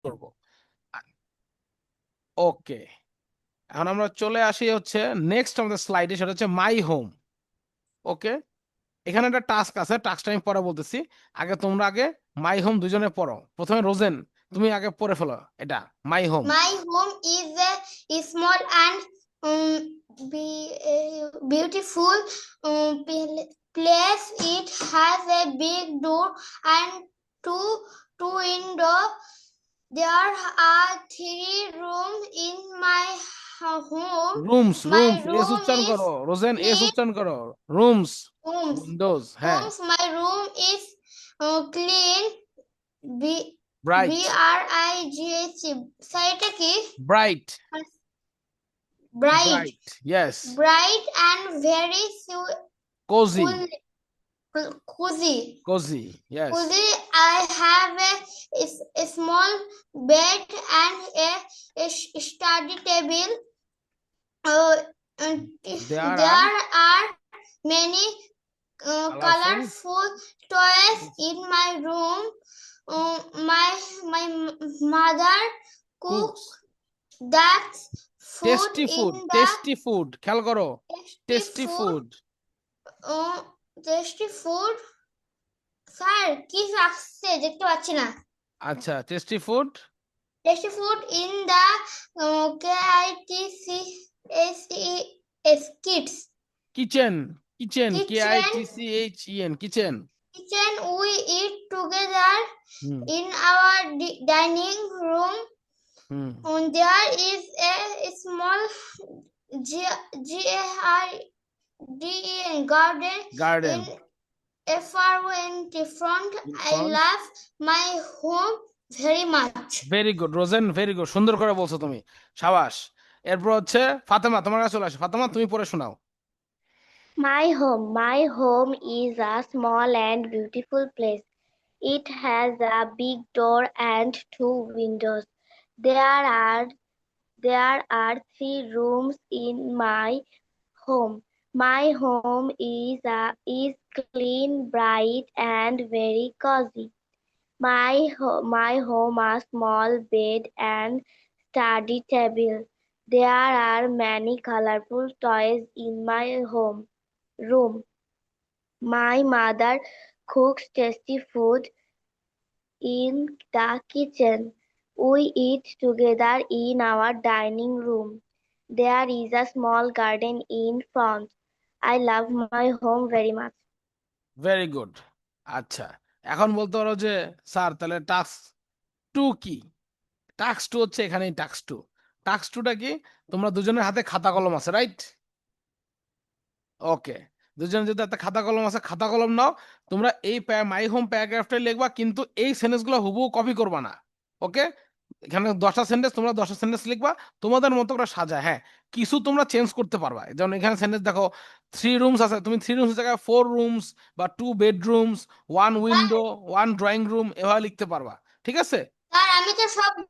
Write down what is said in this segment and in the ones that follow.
করব। ওকে, এখন আমরা চলে আসি হচ্ছে নেক্সট আমাদের স্লাইডে, সেটা হচ্ছে মাই হোম। ওকে, এখানে একটা টাস্ক আছে, টাস্কটা আমি পরে বলতেছি। তোমরা আগে মাই হোম দুজনে পড়ো। প্রথমে রোজেন, তুমি আগে পড়ে ফেলো এটা, my home. My home is a small and beautiful place. It has a big door and two windows. There are 3 rooms in my home. Rooms, rooms, My S room উচ্চারণ is করো Rosen, S clean. উচ্চারণ করো। Rooms, Rooms. Windows, হ্যাঁ। Rooms. My room is clean. B bright, BRIGHT. সাইটটা কি? Bright, Bright. Bright, yes. Bright and very cosy, cool, cozy. Cosy, yes. Cozy. I have a small bed and a study table. There are There are many colourful colorful toys in my room. My mother cooks, cooks that food tasty in food, the tasty food, খেয়াল করো, tasty tasty food. Food. Tasty food. Sir কি আসছে দেখতে পাচ্ছি না। আচ্ছা, tasty food, Tasty food in the KITCS kids kitchen, kitchen, K I kitchen. T C H E N, kitchen. Kitchen. We eat together hmm, in our dining room. Hmm, There is a small garden garden, in a far away front. In I front. love my home very much. Very good Rosen, very good, সুন্দর করে বলছো তুমি, সাবাস। এরপর হচ্ছে ফাতেমা, তোমার কাছে চলে আসো। ফাতেমা, তুমি পড়ে শোনাও। My home. My home is a small and beautiful place. It has a big door and 2 windows. There are 3 rooms in my home. My home is clean, bright, and very cozy. My home a small bed and study table. There are many colorful toys in my home room. My mother cooks tasty food in the kitchen. We eat together in our dining room. There is a small garden in front. I love my home very much. Very good. আচ্ছা, এখন বলতে পারো যে sir তাহলে task two কি? Task two হচ্ছে এখানেই task two. Task টুটা কি? তোমরা দুজনের হাতে খাতা কলম আছে, রাইট? ওকে, দুজনের যদি একটা খাতা কলম আছে, খাতা কলম নাও। তোমরা এই মাই হোম প্যারাগ্রাফটাই লিখবা, কিন্তু এই সেন্টেন্সগুলো হুবহু কপি করবা না। ওকে, এখানে 10টা সেন্টেন্স, তোমরা 10টা সেন্টেন্স লিখবা তোমাদের মতো করে সাজা। হ্যাঁ, কিছু তোমরা চেঞ্জ করতে পারবা। যেমন এখানে সেন্টেন্স দেখো, 3 রুমস আছে, তুমি 3 রুমস জায়গায় 4 রুমস বা 2 বেডরুমস, 1 উইন্ডো, 1 ড্রয়িং রুম, এভাবে লিখতে পারবা। ঠিক আছে? স্যার আমি তো সবগুলো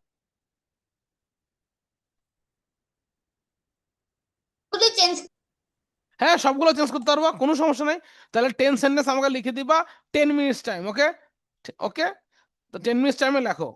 চেঞ্জ। হ্যাঁ, সবগুলো চেঞ্জ করতে পারবা, কোনো সমস্যা নেই। তাহলে 10 সেন্টেন্স আমাকে লিখে দিবা, 10 মিনিটস টাইম। ওকে, ওকে, তো 10 মিনিটস টাইমে লেখো।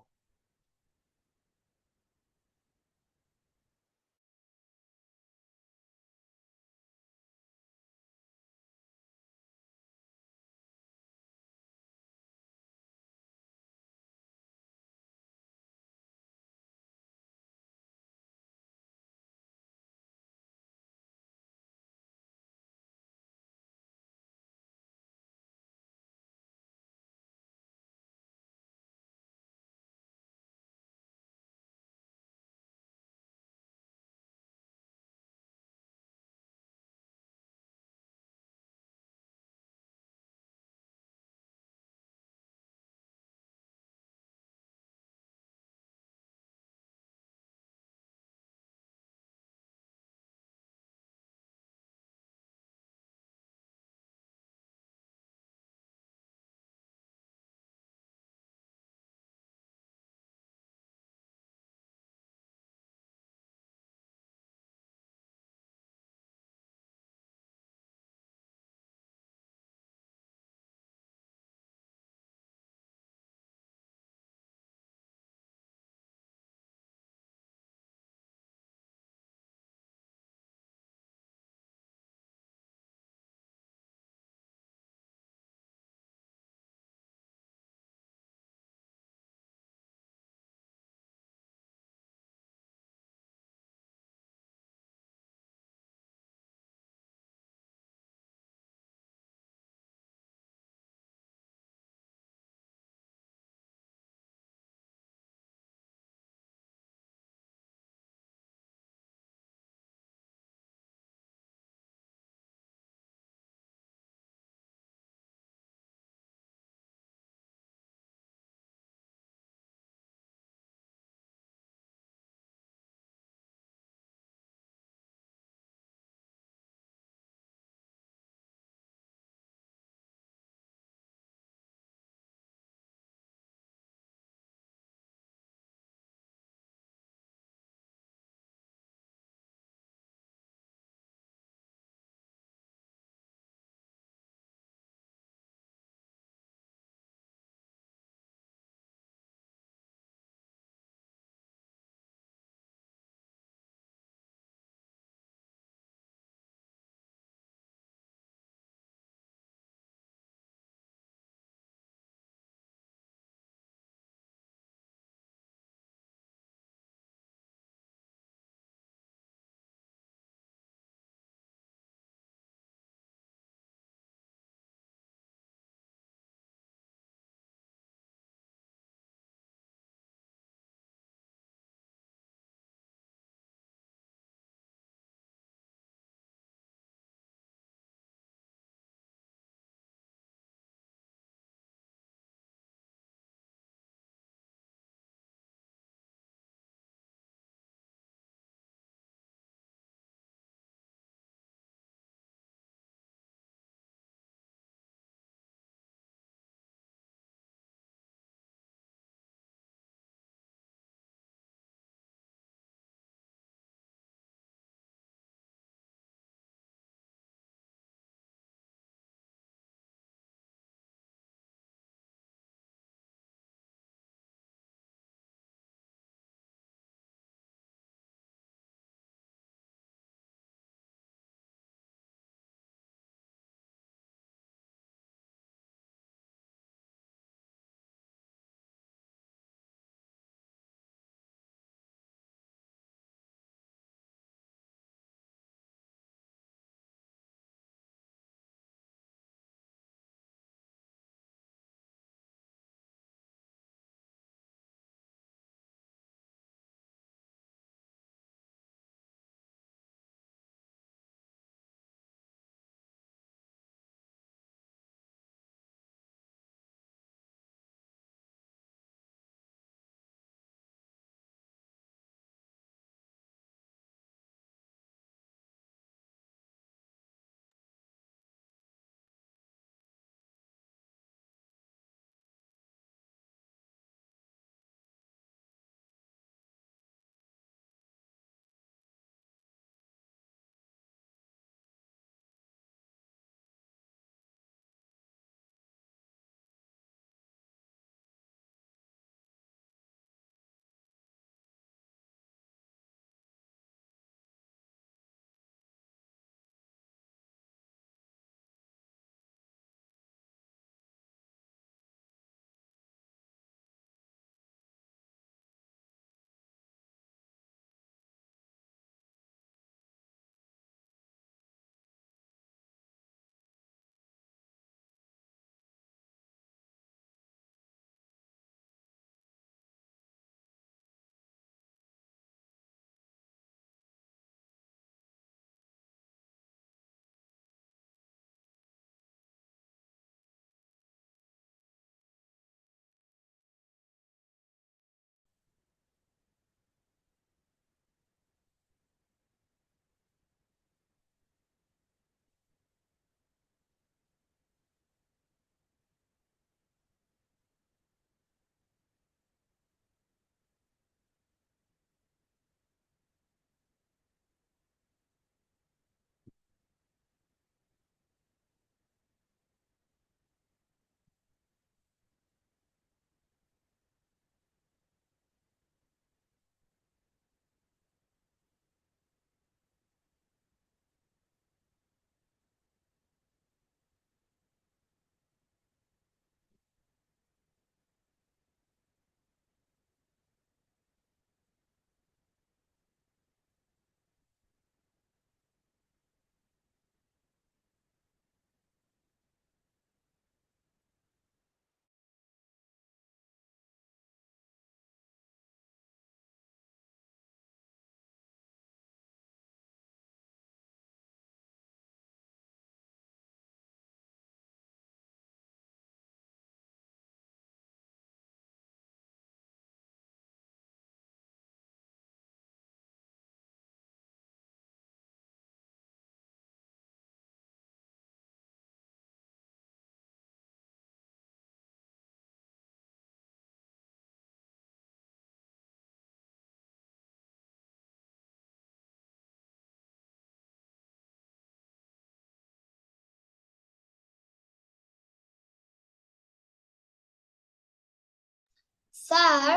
Sir,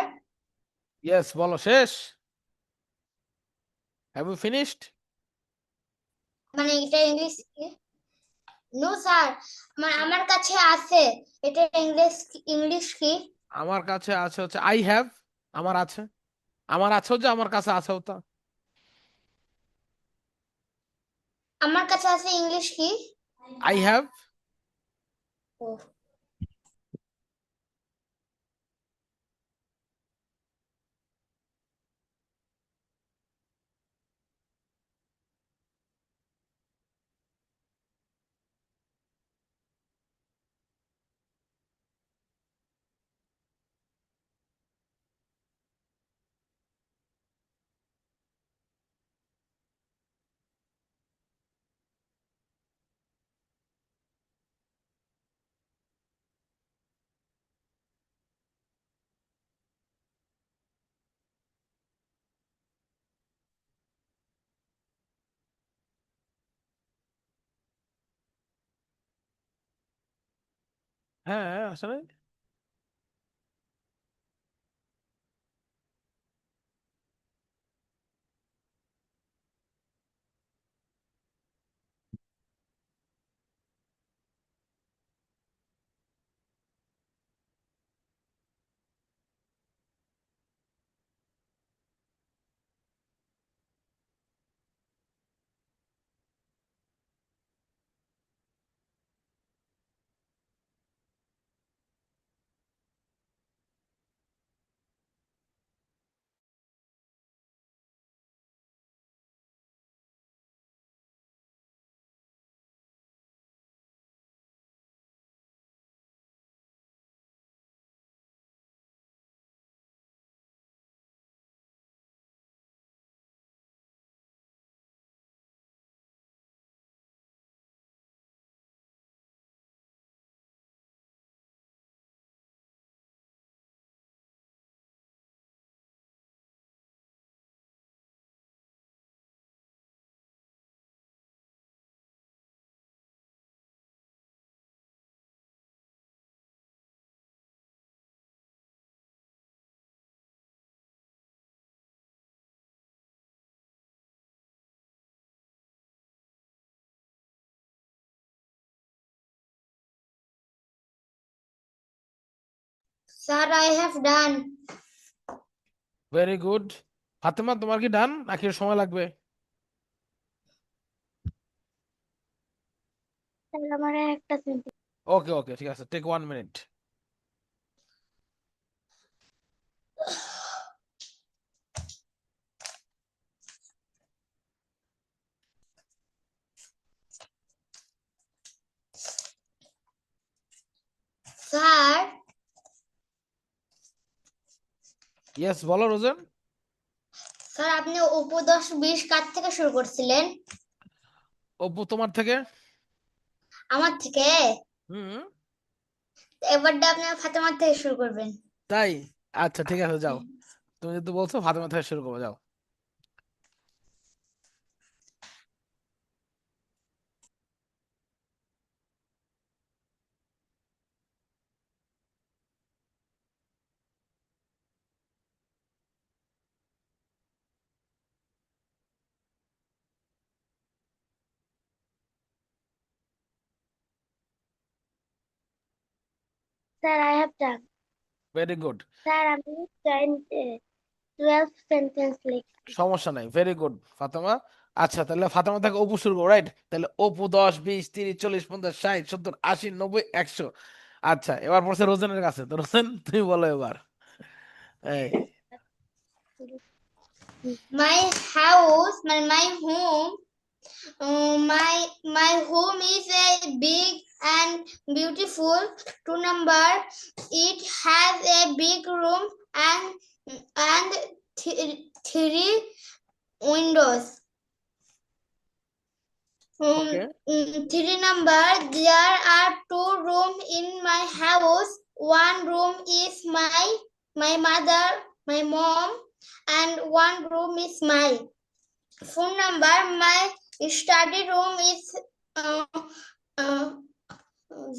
ইয়েস, বলো শেষ। Have you finished? মানে এটা ইংলিশ কি? নো স্যার, আমার কাছে আছে। এটা ইংলিশ কি? আমার কাছে আছে হচ্ছে আই হ্যাভ। আমার আছে, আমার আছে হচ্ছে আমার কাছে আছে ওটা। আমার কাছে আছে ইংলিশ কি? I have. ও, হ্যাঁ, আসলে sir, I have done. Very good. Fatema, তোমার কি ডান নাকি সময় লাগবে? স্যার আমার একটা সেন্টেন্স। ওকে ওকে, ঠিক আছে, টেক 1 মিনিট। স্যার, ইয়েস, বলো রোজেন। স্যার আপনি উপদশ 20 কার থেকে শুরু করছিলেন? অপু, তোমার থেকে। আমার থেকে? হুম। এবারটা আপনি ফাতেমার থেকে শুরু করবেন। তাই? আচ্ছা, ঠিক আছে, যাও। তুমি যদি বলছো ফাতেমা থেকে শুরু করবো, যাও। Sir I have done. Very good. Sir আমি 12 সেন্টেন্স লিখছি। সমস্যা নাই, ভেরি গুড ফাতেমা। আচ্ছা, তাহলে ফাতেমা থেকে অপু শুরু করবো, রাইট? তাহলে অপু 10, 20, 30, 40, 50, 60, 70, 80, 90, 100। আচ্ছা, এবার পড়ছে রোজেনের কাছে, তো রোজেন তুমি বলো এবার। এই, My house, my home, my home is a big and beautiful. 2 number, it has a big room and three windows. Okay. 3 number, there are 2 rooms in my house. One room is my mother, my mom, and one room is mine. 4 number, my study room is uh,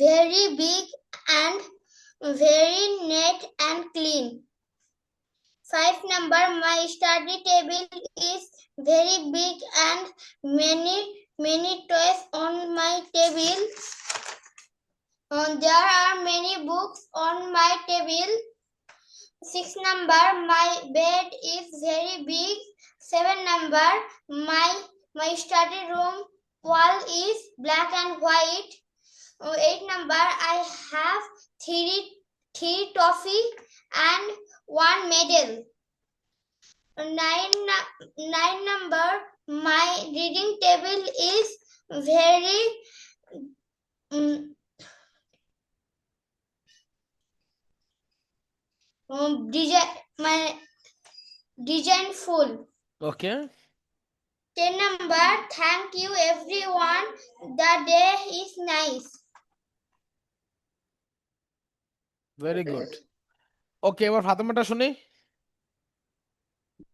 very big and very neat and clean. 5 number, my study table is very big and many toys on my table. There are many books on my table. 6 number, my bed is very big. 7 number, my study room wall is black and white. 8 number, I have three toffee and 1 medal. 9 number, my reading table is very designful. Okay, 10 number, thank you everyone. The day is nice. Very good. Okay, এবার ফাতেমাটা শুনি।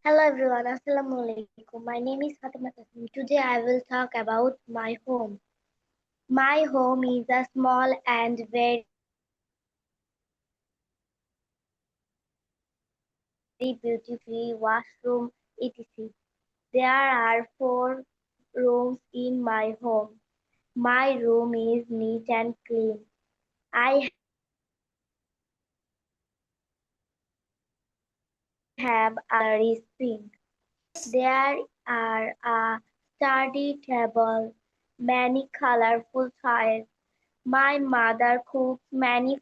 Hello everyone, Assalamu alaikum. My name is Fatima Tasnim. Today I will talk about my home. My home is a small and very beautiful washroom, etc. There are 4 rooms in my home. My room is neat and clean. I have a screen. There are a study table, many colorful toys. My mother cooks many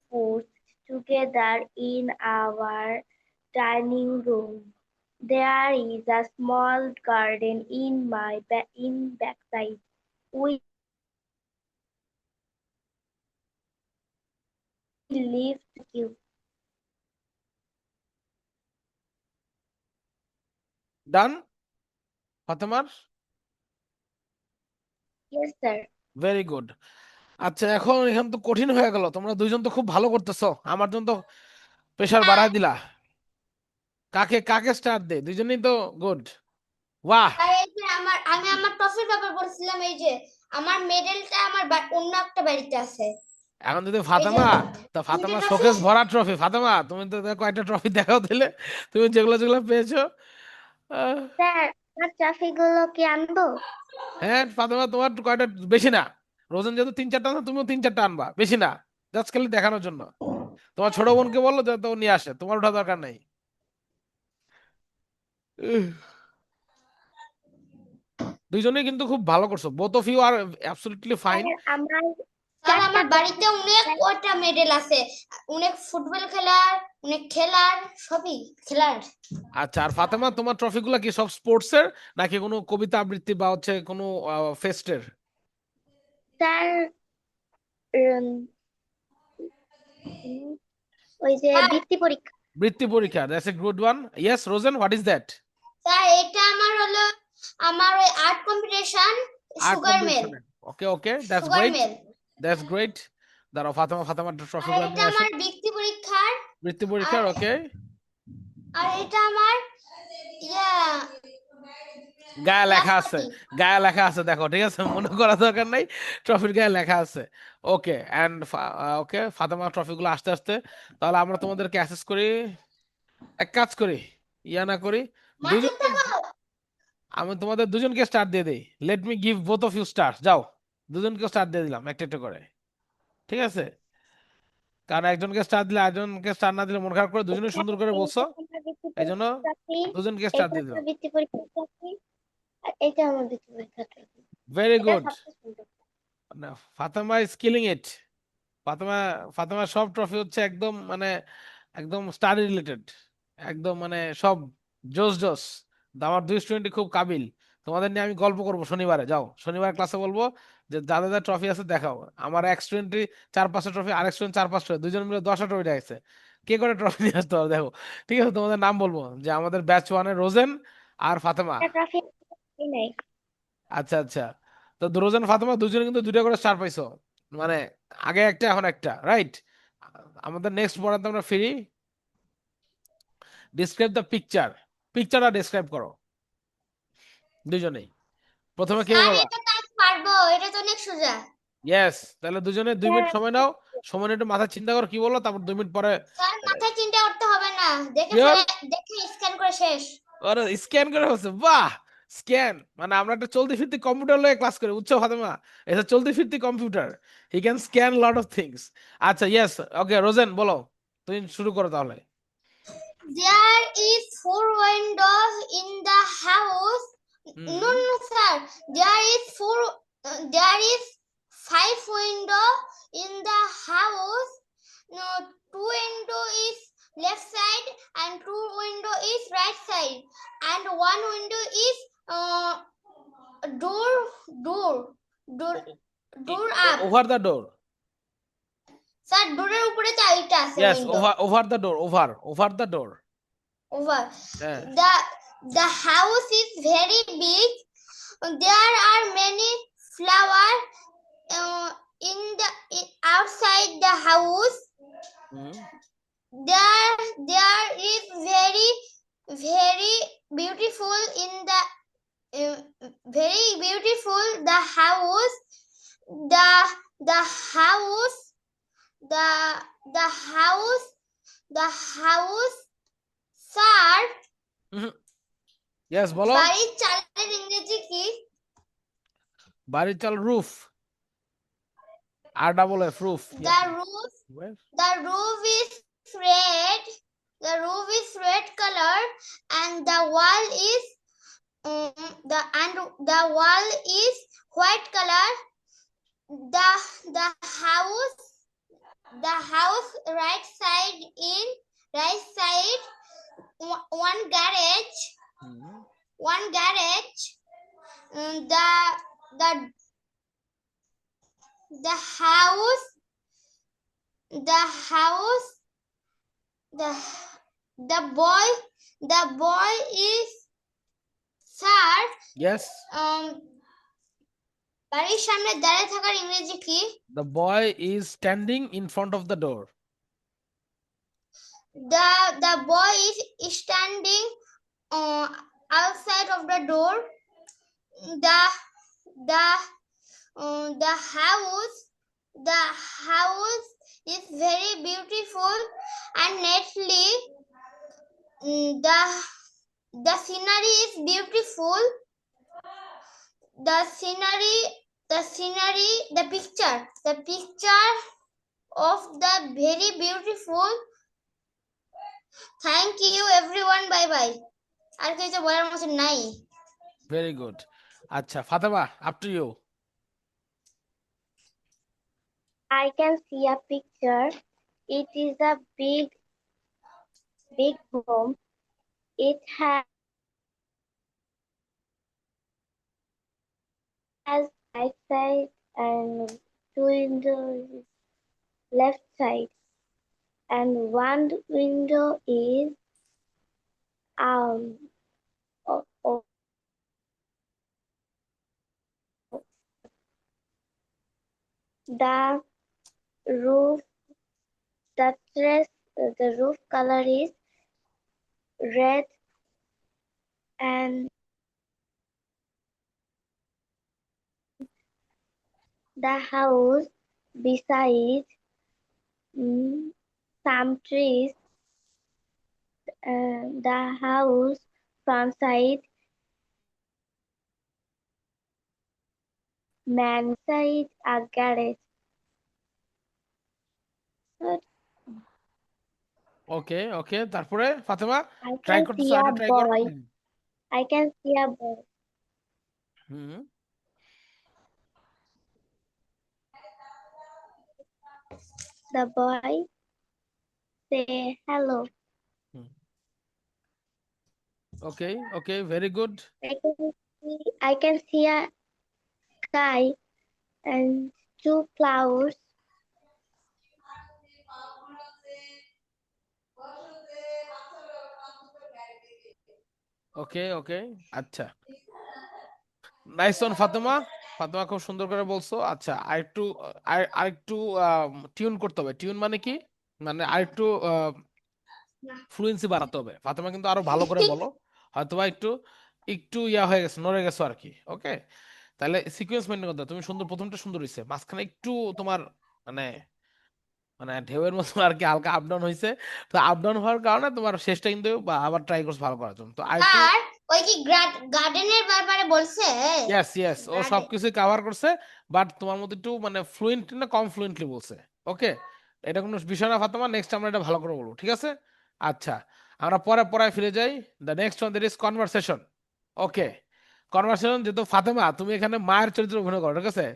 foods together in our dining room. There is a small garden in my backside. We live together. ডান ফাতেমার? Yes, sir. Very good. আচ্ছা, এখন এখান তো কঠিন হয়ে গেল, তোমরা দুইজন তো খুব ভালো করতেছো, আমার জন্য তো প্রেশার বাড়ায় দিলা। কাকে কাকে স্টার দে, দুইজনেই তো গুড। বাহ, আর এই যে আমি আমার ট্রফির ব্যাপার বলছিলাম, এই যে আমার মেডেলটা আমার অন্য একটা বাড়িতে আছে। এখন যদি ফাতেমা, তা ফাতেমা trophy শোকেস ভরা ট্রফি। ফাতেমা, তুমি তো কয়েকটা ট্রফি দেখাও দিলে, তুমি যেগুলো যেগুলো পেয়েছো। আহ, স্যার, আমার ট্রফিগুলো কি আনবো? হ্যাঁ ফাতেমা, তোমার কয়টা, বেশি না। রোজন যেহেতু 3-4টা আনছো, তুমিও 3-4টা আনবা, বেশি না, জাস্ট খালি দেখানোর জন্য। তোমার ছোট বোনকে বললো যাতে ও নিয়ে আসে, তোমার ওঠা দরকার নাই। উহ, দুইজনেই কিন্তু খুব ভালো করছো, both of you are absolutely fine. আমার স্যার আমার বাড়িতে অনেক কয়টা মেডেল আছে, অনেক ফুটবল খেলার, অনেক খেলার, সবই খেলার। আচ্ছা, আর ফাতেমা, তোমার ট্রফিগুলো কি সব স্পোর্টসের নাকি কোনো কবিতা আবৃত্তি বা হচ্ছে কোনো ফেস্টের? স্যার, উম, ওই যে স্যার বৃত্তি পরীক্ষা। বৃত্তি পরীক্ষা, that's a good one. Yes Rozen, what is that? Sir এটা আমার হলো আমার ওই art competition, art sugar mill. কম্পিটিশনে? Okay okay, that's sugar great, mill. That's great. দাঁড়াও, ফাতেমা ফাতেমার আর ট্রফিগুলো এটা নিয়ে আসো। আমার বৃত্তি পরীক্ষার। বৃত্তি পরীক্ষার, ওকে। আর এটা আমার ইয়া গায়ে লেখা ক্লাস আছে, কপি। গায়ে লেখা আছে, দেখো ঠিক আছে, মনে করা দরকার নাই, ট্রফির গায়ে লেখা আছে। ওকে এন্ড ওকে ফাতেমা, ট্রফিগুলো আসতে আসতে, তাহলে আমরা তোমাদেরকে অ্যাসেস করি। এক কাজ করি, ইয়া না করি, মাটির দুজনকে, থাকো। আমি তোমাদের দুজনকে স্টার দিয়ে দিই। Let me give both of you star. যাও, দুজনকে স্টার দিয়ে দিলাম একটা একটা করে, ঠিক আছে? কারণ একজনকে স্টার দিলে একজনকে স্টার না দিলে মন খারাপ করে, দুজনে সুন্দর করে বলছো, এই জন্য দুজনকে স্টার দিয়ে দিলাম। বৃত্তি পরীক্ষার ট্রফি, আর এটা আমার বৃত্তি পরীক্ষার ট্রফি। ভেরি এটা গুড। সবচেয়ে সুন্দর। ফাতেমা ইজ কিলিং ইট। ফাতেমা, ফাতেমার সব ট্রফি হচ্ছে একদম মানে একদম স্টাডি রিলেটেড, একদম মানে সব জোস জোস। আমার 2 স্টুডেন্টই খুব কাবিল। তোমাদের নিয়ে আমি গল্প করবো শনিবারে, যাও শনিবার ক্লাসে বলবো যে যাদের যাদের ট্রফি আছে দেখাও। আমার এক স্টুডেন্টই 4-5টা ট্রফি, আরেক স্টুডেন্ট 4-5টা, দুজন মিলে 10টা ট্রফি দেখাচ্ছে। কে করে ট্রফি নিয়ে আসতে হবে দেখো, ঠিক আছে? তোমাদের নাম বলবো যে আমাদের ব্যাচ 1-এর রোজেন আর ফাতেমা। একটা ট্রফি নাই। আচ্ছা আচ্ছা, তো রোজেন ফাতেমা দুজনে কিন্তু 2টা করে স্টার পাইছো, মানে আগে একটা এখন একটা, রাইট? আমাদের নেক্সট পড়াতে আমরা ফিরি। ডিসক্রাইব দ্য পিকচার, পিকচারটা ডিসক্রাইব করো দুজনেই। প্রথমে কে স্যার করবা? এটা তো আমি পারবো, এটা তো অনেক সোজা। ইয়েস, তাহলে দুজনে 2 মিনিট স্যার, সময় নাও। সময় একটু মাথা চিন্তা করো কি বললো, তারপর 2 মিনিট পরে স্যার মাথায় চিন্তা করতে হবে না, দেখে শিওর। দেখে স্ক্যান করে শেষ। ওরা স্ক্যান করে হচ্ছে, বাহ। স্ক্যান মানে আমরা একটা চলতি ফিরতি কম্পিউটার লয়ে ক্লাস করি, বুঝছো ফাতেমা? এটা চলতি ফিরতি computer, he can scan lot of things. আচ্ছা ইয়েস, ওকে রোজেন বলো, তুমি শুরু করো তাহলে। There is 4 windows in the house. No, no, sir. There is there is 5 window in the house. No, 2 window is left side and 2 window is right side, and 1 window is door door door door up. Over the door. Sir, ডোরের উপরে চারটা আছে yes, window. Over the door, over the door. Over. হ্যাঁ। The house is very big. There are many flowers outside the house. There is very beautiful in the very beautiful the house. The house the house the house sir. Yes বলো। বাড়ির চালের ইংরেজি কি? বাড়ির চাল roof, R double F, roof. The roof is red. The roof is red color, and the wall is the wall is white color. The house right side one garage. One garage. The house the boy is sir. Yes. বাড়ির সামনে দাঁড়িয়ে থাকার ইংরেজি কি? The boy is standing in front of the door. The boy is standing outside of the door. The house is very beautiful and neatly. The scenery is beautiful. The picture of the very beautiful. Thank you everyone. Bye bye. আর কিছু বলার মতো নাই। Very good. আচ্ছা Fatema, up to you. I can see a picture. It is a big home. It has right side and 2 windows left side, and one window is o- the roof the roof color is red, and the house beside some trees. The house front side, man side a garage. ওকে ওকে, তারপরে Fatema I try can করতেছো, see আরেকটু a try করো। boy. I can see a boy. Hmm. The boy say hello. Okay okay, very good. I can see a sky and 2 clouds. ওকে ওকে, আচ্ছা nice one Fatema. Fatema খুব সুন্দর করে বলছো। আচ্ছা আরেকটু টিউন করতে হবে। টিউন মানে কি? মানে আরেকটু ফ্লুয়েন্সি বাড়াতে হবে। ফাতেমা কিন্তু আরো ভালো করে বলো, হয়তোবা একটু একটু ইয়া হয়ে গেছে, নড়ে গেছো আর কি। ওকে, তাহলে সিকোয়েন্স মেনটেন করতে হবে। তুমি সুন্দর, প্রথমটা সুন্দর হয়েছে, মাঝখানে একটু তোমার মানে মানে ঢেউয়ের মতো আর কি হালকা আপ ডাউন হয়েছে। তো আপ ডাউন হওয়ার কারণে তোমার শেষটা কিন্তু আবার ট্রাই করছে ভালো করার জন্য। তো আই টু, আর ওই কি গার্ডেনের ব্যাপারে বলছে? ইয়েস ইয়েস, ও গার্ডেন। সবকিছু কভার করছে, বাট তোমার মধ্যে একটু মানে ফ্লুয়েন্ট না কম ফ্লুয়েন্টলি বলছে। ওকে, এটা কোনো বিষয় না ফাতেমা, নেক্সট আমরা এটা ভালো করে বলবো, ঠিক আছে? আচ্ছা, আমরা পরে পড়ায় ফিরে যাই। The next one that is conversation. Okay, conversation, যেহেতু ফাতেমা তুমি এখানে মায়ের চরিত্রে অভিনয় করো, ঠিক আছে?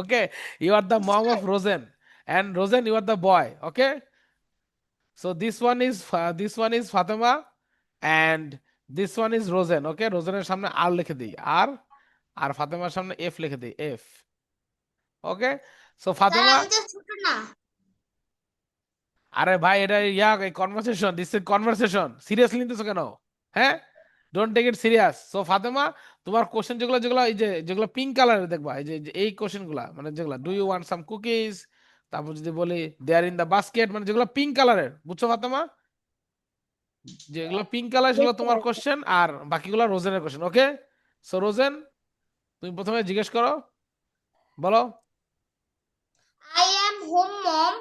Okay, you are the mom of Rozen and Rozen you are the boy. Okay, so this one is Fatema and this one is Rozen. Okay, রোজেনের সামনে আর লিখে দিই আর, আর ফাতেমার সামনে এফ লিখে দিই F. Okay, so sir Fatema, আমি তো ছোট না। আরে ভাই এটা এই conversation, this is conversation, seriously নিতেছো কেন? হ্যাঁ, don't take it serious. So Fatema, তোমার কোশ্চেন যেগুলো যেগুলো এই যে যেগুলো পিঙ্ক কালারের দেখবা, এই যে এই কোশ্চেন গুলা মানে যেগুলো do you want some cookies, তারপর যদি বলি they are in the basket, মানে যেগুলো পিঙ্ক কালারের, বুঝছো ফাতেমা? যেগুলো পিঙ্ক কালার Yes, সেগুলো তোমার sir. কোশ্চেন, আর বাকিগুলো রোজেনের কোশ্চেন। ওকে, সো রোজেন, তুমি প্রথমে জিজ্ঞেস করো, বলো। I am home mom.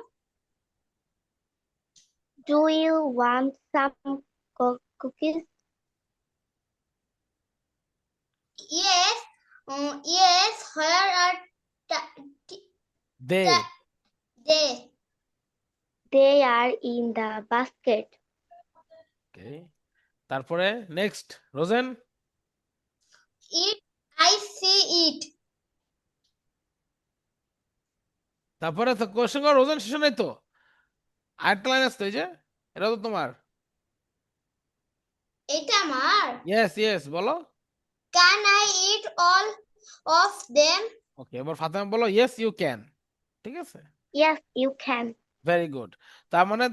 Do you want some cookies? Yes, yes, where are they, they? They are in the basket. Okay, তারপরে next Rozen. Eat, I see it. তারপরে তো কোশ্চেন করার রোজন শেষ নাই তো, আরেকটা লাইন আসতো এই যে, এটা তো তোমার। এটা আমার। ইয়েস ইয়েস, বলো। Can I eat all of them? Okay, এবার ফাতেমা বলো ইয়েস ইউ ক্যান। ঠিক আছে, Yes, you can. Very good. তার মানে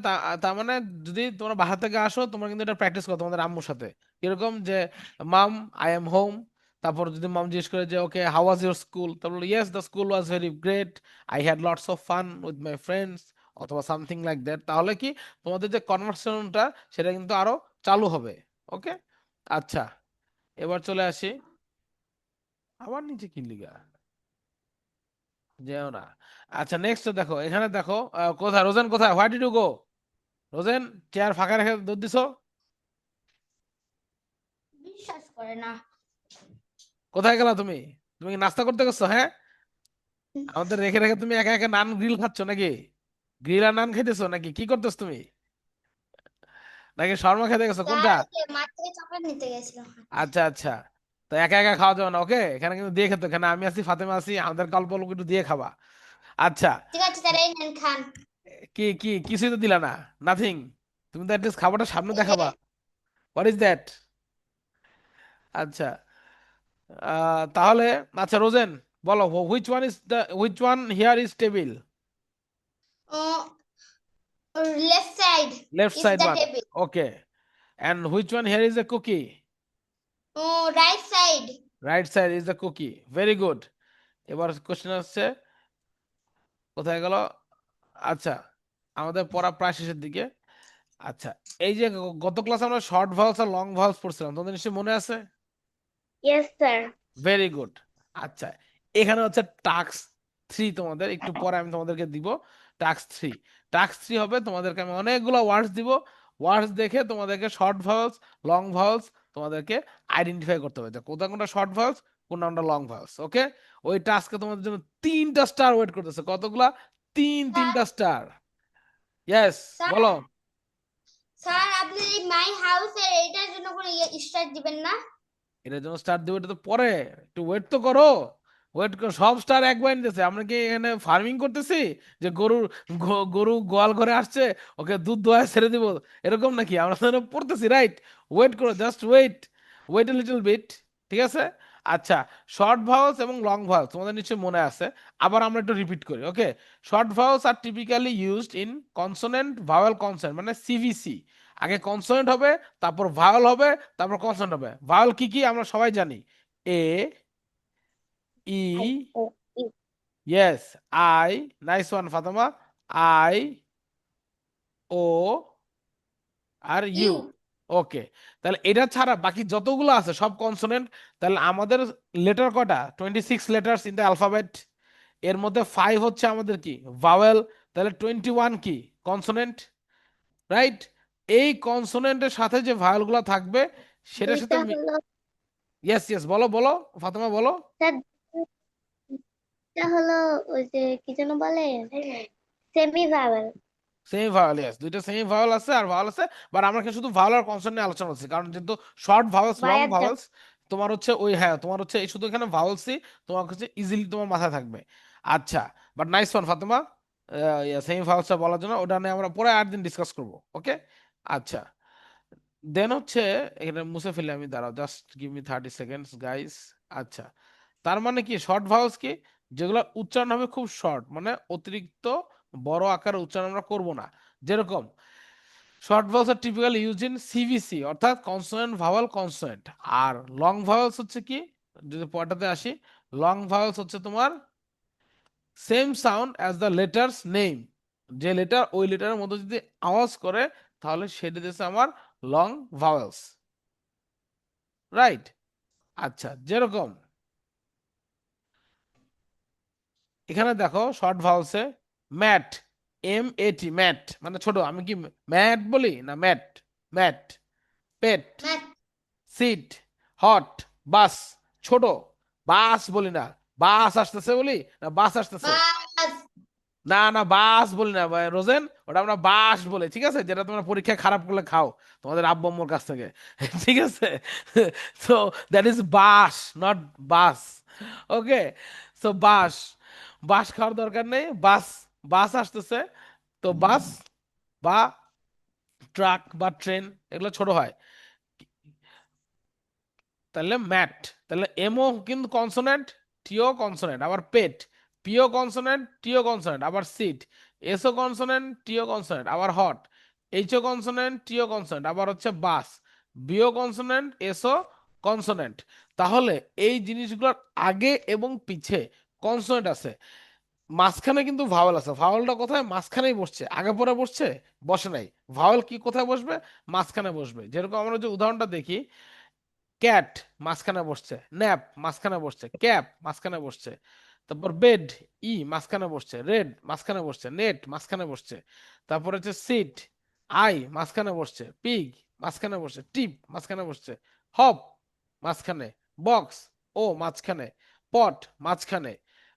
তার মানে যদি তোমরা বাসা থেকে আসো, তোমরা কিন্তু এটা প্র্যাকটিস করো তোমাদের আম্মুর সাথে, এরকম যে মাম আই এম হোম, তারপর যদি মাম জিজ্ঞেস করে যে okay how was your school, তারপর yes the school was very great, I had lots of fun with my friends, অথবা সামথিং লাইক দ্যাট, তাহলে কি তোমাদের যে কনভারসেশনটা সেটা কিন্তু আরো চালু হবে। ওকে, আচ্ছা, এবার চলে আসি, আবার নিচে কি লিগা যেও না। আচ্ছা, নেক্সট দেখো, এখানে দেখো কোথায় রোজেন, কোথায়, হোয়াই ডিড ইউ গো? রোজেন, চেয়ার ফাঁকা রেখে দৌড় দিছো, বিশ্বাস করে না। কোথায় গেলা তুমি? তুমি কি নাস্তা করতে গেছো? হ্যাঁ, আমাদের রেখে রেখে তুমি একা একা নান গ্রিল খাচ্ছ নাকি? গ্রিল আর নান খাইতেছো নাকি, কি করতেছো তুমি? নাকি শর্মা খেতে গেছো, কোনটা? স্যার মাঠ থেকে চকলেট নিতে গেছিলাম। আচ্ছা আচ্ছা, তো একা একা খাওয়া যাবে না, ওকে, এখানে কিন্তু দিয়ে খেতে, এখানে আমি আছি, ফাতেমা আছি, আমাদের গল্প একটু দিয়ে খাবা। আচ্ছা, ঠিক আছে স্যার, এই নেন খান। কি কি কিছুই তো দিলা না, নাথিং, তুমি তো অ্যাটলিস্ট খাবারটা সামনে দেখাবা, হোয়াট ইজ দ্যাট? আচ্ছা, তাহলে আচ্ছা রোজেন, বলো which one here is table? Left side left is side the one, table. Okay, and which one here is a cookie? Right side. Right side is the cookie, very good. এবার question আসছে, কোথায় গেল? আচ্ছা, আমাদের পড়া প্রায় শেষের দিকে। আচ্ছা, এই যে গত ক্লাসে আমরা শর্ট ভয়েলস আর লং ভয়েলস পড়ছিলাম, তোমাদের নিশ্চয়ই মনে আছে? Yes, sir. Very good. আচ্ছা, এখানে হচ্ছে টাস্ক 3, তোমাদের একটু পরে আমি তোমাদেরকে দিব টাস্ক 3 হবে, তোমাদেরকে আমি অনেকগুলো ওয়ার্ডস দিব, ওয়ার্ডস দেখে তোমাদেরকে শর্ট ভয়েলস লং ভয়েলস তোমাদেরকে আইডেন্টিফাই করতে হবে যে কোনটা কোনটা শর্ট ভয়েলস, কোনটা কোনটা লং ভয়েলস। ওকে, ওই টাস্কে তোমাদের জন্য 3টা স্টার ওয়েট করতেছে, কতগুলা? তিনটা স্টার। ইয়েস, স্যার, বলো। স্যার আপনি এই মাই হাউসের এটার জন্য কোনো স্টার্ট দিবেন না? এটার জন্য স্টার দেবো, এটা তো পরে, একটু ওয়েট তো করো, ওয়েট করো, সব স্টার একবার নিতেছে, আমরা কি এখানে ফার্মিং করতেছি যে গরু গোয়াল ঘরে আসছে, ওকে দুধ দোয়া ছেড়ে দিব, এরকম নাকি? আমরা তো এরকম পড়তেছি, রাইট? ওয়েট করো, just wait, wait a little bit, ঠিক আছে? আচ্ছা, শর্ট ভাওয়েলস এবং লং ভাওয়েলস তোমাদের নিশ্চয়ই মনে আছে, আবার আমরা একটু রিপিট করি। Okay, short vowels are typically used in consonant vowel consonant, মানে সিভিসি, আগে কনসোনেন্ট হবে, তারপর ভাওয়েল হবে, তারপর কনসোনেন্ট হবে। ভাওয়েল কি কি আমরা সবাই জানি, A, E, I O E. Yes, I, nice one Fatema, I, O, আর ইউ। ইউ। ওকে, তাহলে এটা ছাড়া বাকি যতগুলো আছে সব কনসোনেন্ট। তাহলে আমাদের লেটার কটা? 26 লেটার্স ইন দ্য অ্যালফাবেট, এর মধ্যে 5 হচ্ছে আমাদের কি ভাওয়েল, তাহলে 21 কি কনসোনেন্ট, রাইট? এই কনসোনেন্টের সাথে যে ভাওয়েলগুলো থাকবে সেটার সাথে দুইটা হলো ইয়েস ইয়েস, বলো বলো ফাতেমা বলো। স্যার, দুইটা হলো ওই যে কি যেন বলে, semi vowel. Semi vowel, yes, দুইটা সেমি ভাওয়েল আছে আর ভাওয়েল আছে, বাট আমরা এখানে শুধু ভাওয়েল আর কনসোনেন্ট নিয়ে আলোচনা করছি, কারণ যেহেতু শর্ট ভাওয়েলস লং ভাইয়ার ভাওয়েলস তোমার হচ্ছে ওই, হ্যাঁ তোমার হচ্ছে এই শুধু এখানে ভাওয়েলসই তোমার হচ্ছে ইজিলি তোমার মাথায় থাকবে। আচ্ছা, but nice one Fatema, semi ভাওয়েলসটা বলার জন্য, ওটা নিয়ে আমরা পরে আরেকদিন ডিসকাস করবো, ওকে? আচ্ছা, দেন হচ্ছে এখানে মুছে ফেলে আমি, দাঁড়াও just give me 30 seconds guys. আচ্ছা, তার মানে কি শর্ট ভাওয়েলস কি, যেগুলো উচ্চারণ হবে খুব শর্ট, মানে অতিরিক্ত বড় আকারে উচ্চারণ আমরা করব না। যেরকম short vowels are typically use in CVC, অর্থাৎ কনসোনেন্ট ভাওয়েল কনসোনেন্ট। আর লং ভাওয়েলস হচ্ছে কি, যদি পড়াটাতে আসি, লং ভাওয়েলস হচ্ছে তোমার same sound as the letters name, যে লেটার ওই লেটারের মধ্যে যদি আওয়াজ করে তাহলে সেটা দিচ্ছে আমার লং ভাওয়েলস, রাইট? আচ্ছা, যেরকম এখানে দেখো শর্ট ভাওয়েলসে ম্যাট, MAT, ম্যাট মানে ছোট, আমি কি ম্যাট বলি না ম্যাট? ম্যাট, পেট, ম্যাট, সিট, হট, বাস, ছোট, বাস বলি না, বাস আসতেছে বলি না বাস আসতেছে, বাস, না না বাস বলি না ভাই রোজেন, ওটা আমরা বাস বলি, ঠিক আছে? যেটা তোমরা পরীক্ষায় খারাপ করলে খাও তোমাদের আব্বু আম্মুর কাছ থেকে, ঠিক আছে? So that is bus, not bus, okay? So bus, bus খাওয়ার দরকার নেই, বাস, বাস আসতেছে, তো বাস বা ট্রাক বা ট্রেন এগুলো ছোট হয়, তাহলে ম্যাট, তাহলে এমও কিন্তু কনসোনেন্ট, টিও কনসোনেন্ট, আবার পেট, পিও কনসোনেন্ট, টিও কনসোনেন্ট, আবার সিট, এসও কনসোনেন্ট, টিও কনসোনেন্ট, আবার হট, এইচও কনসোনেন্ট, টিও কনসোনেন্ট, আবার হচ্ছে বাস, বিও কনসোনেন্ট, এসও কনসোনেন্ট। তাহলে এই জিনিসগুলোর আগে এবং পিছে কনসোনেন্ট আছে, মাঝখানে কিন্তু ভাওয়েল আছে। ভাওয়েলটা কোথায়? মাঝখানেই বসছে, আগে পরে বসছে, বসে নাই। ভাওয়েল কি কোথায় বসবে? মাঝখানে বসবে। যেরকম আমরা যে উদাহরণটা দেখি, ক্যাট মাঝখানে বসছে, ন্যাপ মাঝখানে বসছে, ক্যাপ মাঝখানে বসছে, তারপর বেড, মাঝখানে বসছে, রেড মাঝখানে বসছে, নেট মাঝখানে বসছে, তারপর হচ্ছে সিট, মাঝখানে বসছে, পিগ মাঝখানে বসছে, টিপ মাঝখানে বসছে, হপ মাঝখানে, বক্স মাঝখানে, পট মাঝখানে,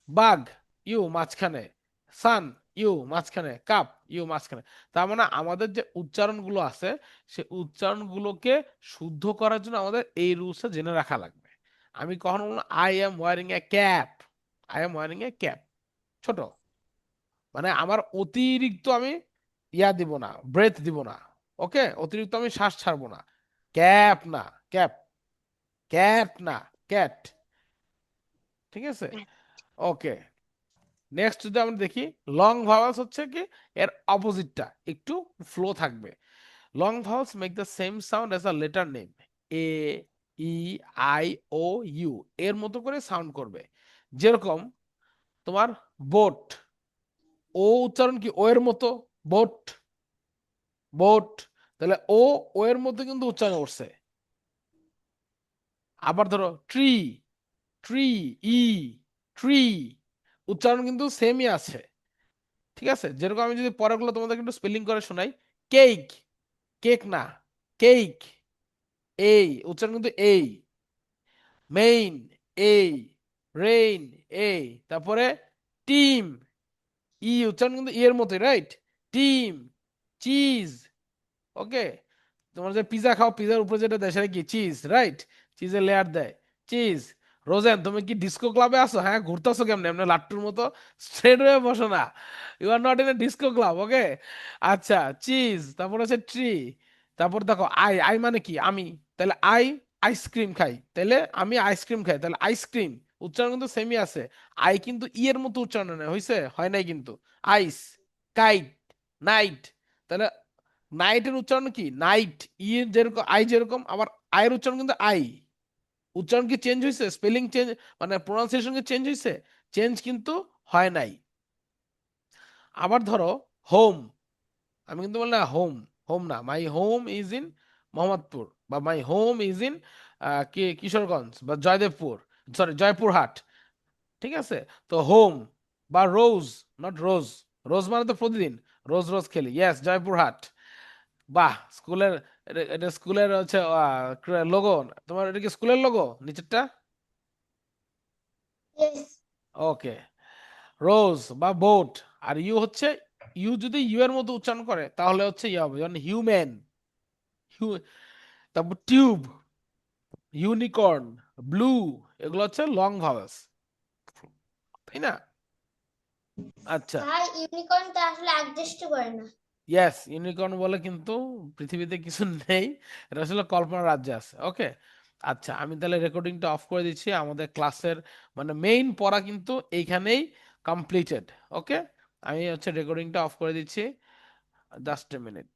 বাগ মাঝখানে, সান মাঝখানে, কাপ মাঝখানে। তার মানে আমাদের যে উচ্চারণগুলো আছে সে উচ্চারণগুলোকে শুদ্ধ করার জন্য আমাদের এই রুলসটা জেনে রাখা লাগবে। আমি কখনো বলবো I am wearing A cap, I am wearing A cap, ছোট, মানে আমার অতিরিক্ত আমি দিব না, ব্রেথ দিব না, ওকে? অতিরিক্ত আমি শ্বাস ছাড়বো না। ক্যাপ না ক্যাপ, ক্যাট না ক্যাট, ঠিক আছে? ওকে, নেক্সট যদি আমরা দেখি লং ভাওয়েলস হচ্ছে কি, এর অপোজিটটা একটু ফ্লো থাকবে। Long vowels make the same sound as a letter name, A, E, I, O, U এর মতো করে সাউন্ড করবে। যেরকম তোমার বোট, ও উচ্চারণ কি ও এর মতো, বোট, বোট, তাহলে ও এর মধ্যে কিন্তু উচ্চারণ করছে। আবার ধরো ট্রি, ট্রি, ই, ট্রি, উচ্চারণ কিন্তু সেমই আছে, ঠিক আছে? যেরকম আমি যদি পরেরগুলো তোমাদের একটু স্পেলিং করে শোনাই, কেক, কেক না কেক, উচ্চারণ কিন্তু মেইন, এই, রেইন, তারপরে টিম, উচ্চারণ কিন্তু এর মতোই, রাইট? টিম, চিজ, ওকে? তোমার যে পিজা খাও, পিজার উপরে যেটা দেয় সেটা কি? Cheese, right? চিজের লেয়ার দেয়, চিজ। রোজেন তুমি কি ডিস্কো ক্লাবে আসো? হ্যাঁ, ঘুরতেছো কেমনে এমনি লাট্টুর মতো? স্ট্রেট হয়ে বসো না, you are not in a disco club, okay? আচ্ছা, চিজ, তারপর হচ্ছে ট্রি, তারপর দেখো আই মানে কি? আমি, তাহলে আইসক্রিম খাই, তাহলে আমি আইসক্রিম খাই, তাহলে আইসক্রিম, উচ্চারণ কিন্তু সেমই আছে। আই কিন্তু ই এর মতো উচ্চারণ নেই, হয়েছে? হয় নাই কিন্তু। আইস, কাইট, নাইট, তাহলে নাইটের উচ্চারণ কি? নাইট, ই এর যেরকম আই যেরকম, আবার আয়ের উচ্চারণ কিন্তু আই, উচ্চারণ কি চেঞ্জ হয়েছে? স্পেলিং চেঞ্জ, মানে প্রোনাউন্সিয়েশন কি চেঞ্জ হয়েছে? চেঞ্জ কিন্তু হয় নাই। আবার ধরো হোম, আমি কিন্তু বললাম হোম, হোম না, my home is in Mohammadpur, বা my home is in Kishoreganj বা জয়দেবপুর, সরি জয়পুরহাট, ঠিক আছে? তো হোম, বা রোজ, নট রোজ, রোজ মানে তো প্রতিদিন, রোজ রোজ খেলি, ইয়েস, জয়পুরহাট। বাহ, স্কুলের, এটা স্কুলের হচ্ছে লোগো, তোমার এটা কি স্কুলের লোগো নিচেরটা? Yes. ওকে, রোজ বা বোট, আর ইউ হচ্ছে, ইউ যদি ইউ এর মতো উচ্চারণ করে তাহলে হচ্ছে ইয়ে হবে, যেমন হিউম্যান, তারপর টিউব, ইউনিকর্ন, ব্লু, এগুলো হচ্ছে লং ভাওয়েলস, তাই না? আচ্ছা, স্যার ইউনিকর্ন তো আসলে অ্যাডজাস্ট করে না। ইয়েস, ইউনিকর্ন বলে কিন্তু পৃথিবীতে কিছু নেই, এটা আসলে কল্পনার রাজ্যে আছে। ওকে, আচ্ছা, আমি তাহলে রেকর্ডিংটা অফ করে দিচ্ছি, আমাদের ক্লাসের মানে মেইন পড়া কিন্তু এইখানেই কমপ্লিটেড। ওকে, আমি হচ্ছে রেকর্ডিংটা অফ করে দিচ্ছি, জাস্ট এ মিনিট।